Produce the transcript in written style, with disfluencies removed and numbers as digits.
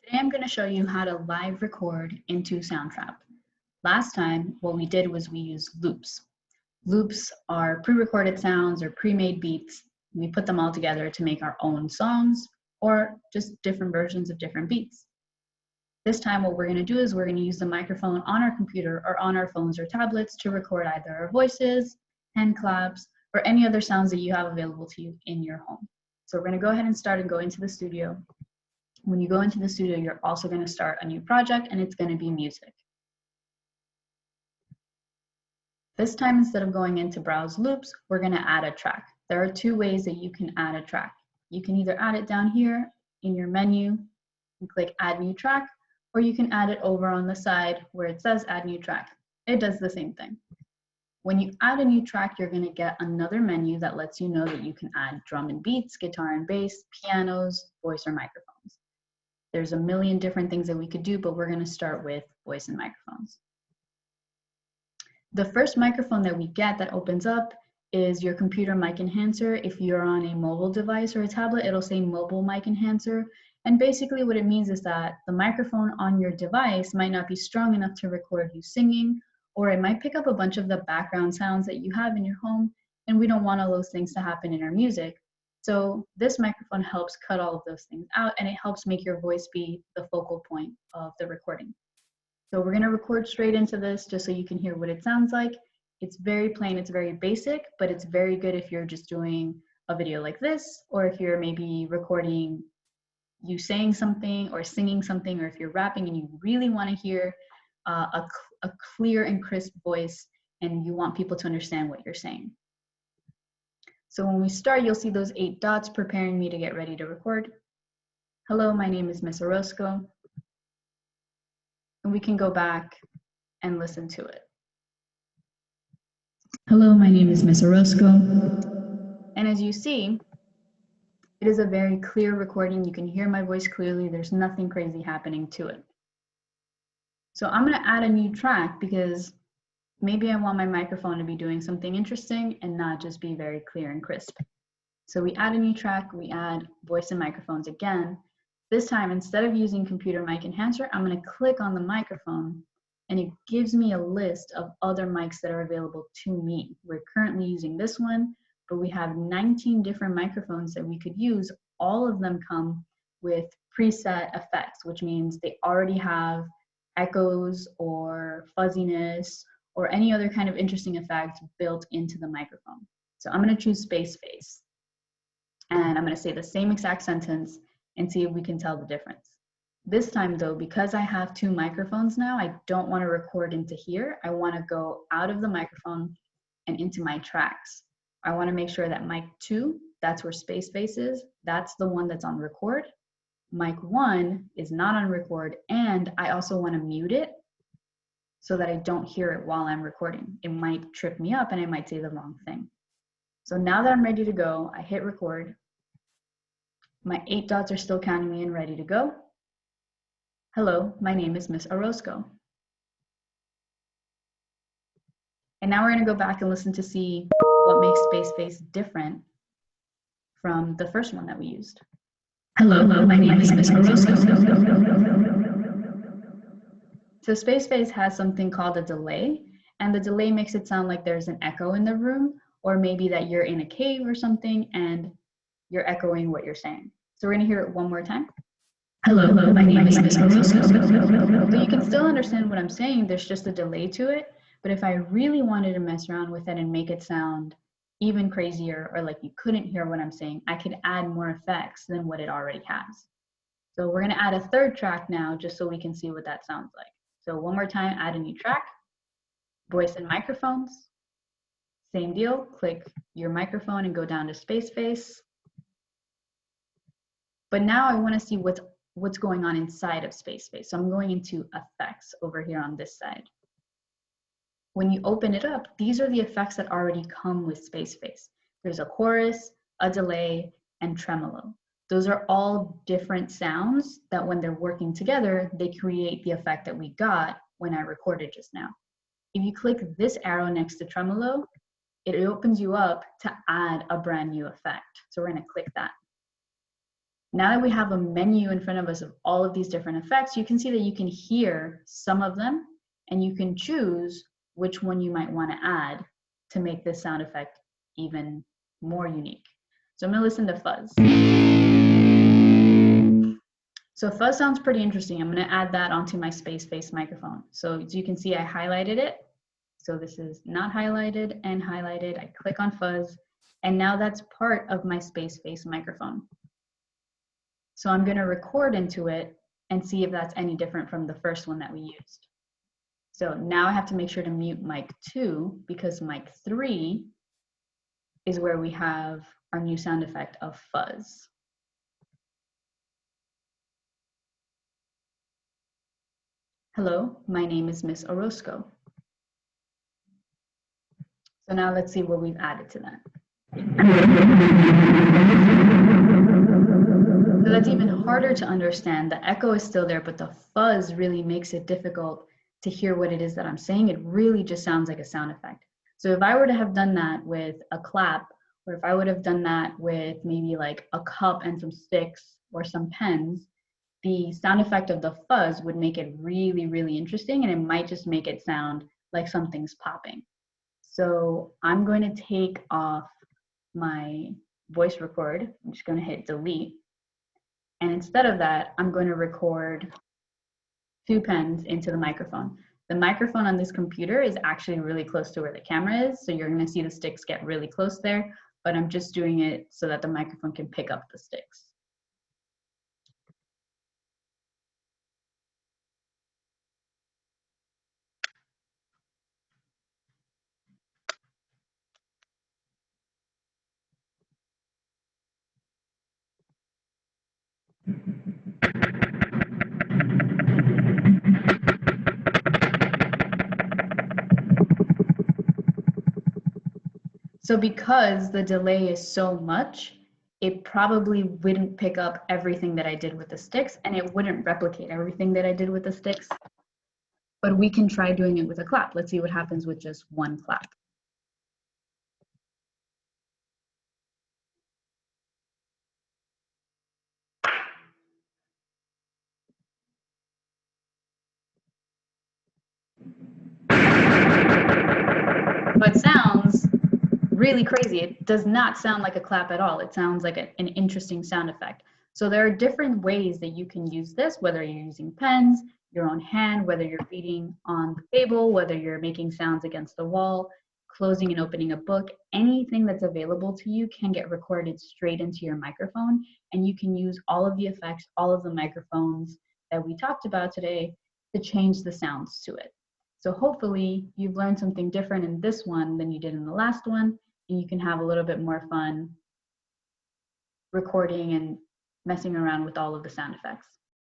Today I'm going to show you how to live record into Soundtrap. Last time, what we did was we used loops. Loops are pre-recorded sounds or pre-made beats. We put them all together to make our own songs or just different versions of different beats. This time what we're going to do is we're going to use the microphone on our computer or on our phones or tablets to record either our voices, hand claps, or any other sounds that you have available to you in your home. So we're going to go ahead and start and go into the studio. When you go into the studio, you're also going to start a new project, and it's going to be music. This time, instead of going into Browse Loops, we're going to add a track. There are two ways that you can add a track. You can either add it down here in your menu and click Add New Track, or you can add it over on the side where it says Add New Track. It does the same thing. When you add a new track, you're going to get another menu that lets you know that you can add drum and beats, guitar and bass, pianos, voice, or microphones. There's a million different things that we could do, but we're going to start with voice and microphones. The first microphone that we get that opens up is your computer mic enhancer. If you're on a mobile device or a tablet, it'll say mobile mic enhancer. And basically what it means is that the microphone on your device might not be strong enough to record you singing, or it might pick up a bunch of the background sounds that you have in your home, and we don't want all those things to happen in our music. So this microphone helps cut all of those things out, and it helps make your voice be the focal point of the recording. So we're going to record straight into this just so you can hear what it sounds like. It's very plain, it's very basic, but it's very good if you're just doing a video like this, or if you're maybe recording you saying something or singing something, or if you're rapping and you really want to hear a clear and crisp voice and you want people to understand what you're saying. So when we start, you'll see those 8 dots preparing me to get ready to record. Hello, my name is Miss Orozco. And we can go back and listen to it. Hello, my name is Miss Orozco. And as you see, it is a very clear recording. You can hear my voice clearly. There's nothing crazy happening to it. So I'm going to add a new track because maybe I want my microphone to be doing something interesting and not just be very clear and crisp. So we add a new track, we add voice and microphones again. This time, instead of using computer mic enhancer, I'm going to click on the microphone and it gives me a list of other mics that are available to me. We're currently using this one, but we have 19 different microphones that we could use. All of them come with preset effects, which means they already have echoes or fuzziness or any other kind of interesting effect built into the microphone. So I'm going to choose space face. And I'm going to say the same exact sentence and see if we can tell the difference. This time though, because I have 2 microphones now, I don't want to record into here. I want to go out of the microphone and into my tracks. I want to make sure that mic 2, that's where space face is, that's the one that's on record. Mic 1 is not on record, and I also want to mute it so that I don't hear it while I'm recording. It might trip me up and I might say the wrong thing. So now that I'm ready to go, I hit record. My 8 dots are still counting me and ready to go. Hello, my name is Miss Orozco. And now we're going to go back and listen to see what makes space face different from the first one that we used. Hello, my name is Miss Orozco. So space face has something called a delay, and the delay makes it sound like there's an echo in the room, or maybe that you're in a cave or something and you're echoing what you're saying. So we're going to hear it one more time. Hello, my name is Miss Orozco. So you can still understand what I'm saying, there's just a delay to it, but if I really wanted to mess around with it and make it sound even crazier or like you couldn't hear what I'm saying, I could add more effects than what it already has. So we're going to add a 3rd track now just so we can see what that sounds like. So one more time, add a new track, voice and microphones. Same deal, click your microphone and go down to space face. But now I want to see what's going on inside of space face. So I'm going into effects over here on this side. When you open it up, these are the effects that already come with space face. There's a chorus, a delay, and tremolo. Those are all different sounds that when they're working together, they create the effect that we got when I recorded just now. If you click this arrow next to tremolo, it opens you up to add a brand new effect. So we're going to click that. Now that we have a menu in front of us of all of these different effects, you can see that you can hear some of them and you can choose which one you might want to add to make this sound effect even more unique. So I'm going to listen to Fuzz. So Fuzz sounds pretty interesting. I'm going to add that onto my space face microphone. So as you can see, I highlighted it. So this is not highlighted and highlighted. I click on Fuzz, and now that's part of my space face microphone. So I'm going to record into it and see if that's any different from the first one that we used. So now I have to make sure to mute mic 2 because mic 3 is where we have our new sound effect of Fuzz. Hello, my name is Miss Orozco. So now let's see what we've added to that. So that's even harder to understand. The echo is still there, but the fuzz really makes it difficult to hear what it is that I'm saying. It really just sounds like a sound effect. So if I were to have done that with a clap, or if I would have done that with maybe like a cup and some sticks or some pens, the sound effect of the fuzz would make it really, really interesting, and it might just make it sound like something's popping. So I'm going to take off my voice record. I'm just going to hit delete. And instead of that, I'm going to record 2 pens into the microphone. The microphone on this computer is actually really close to where the camera is, so you're going to see the sticks get really close there, but I'm just doing it so that the microphone can pick up the sticks. So because the delay is so much, it probably wouldn't pick up everything that I did with the sticks, and it wouldn't replicate everything that I did with the sticks. But we can try doing it with a clap. Let's see what happens with just one clap. So it sounds really crazy. It does not sound like a clap at all. It sounds like an interesting sound effect. So there are different ways that you can use this, whether you're using pens, your own hand, whether you're beating on the table, whether you're making sounds against the wall, closing and opening a book. Anything that's available to you can get recorded straight into your microphone, and you can use all of the effects, all of the microphones that we talked about today to change the sounds to it. So hopefully you've learned something different in this one than you did in the last one, and you can have a little bit more fun recording and messing around with all of the sound effects.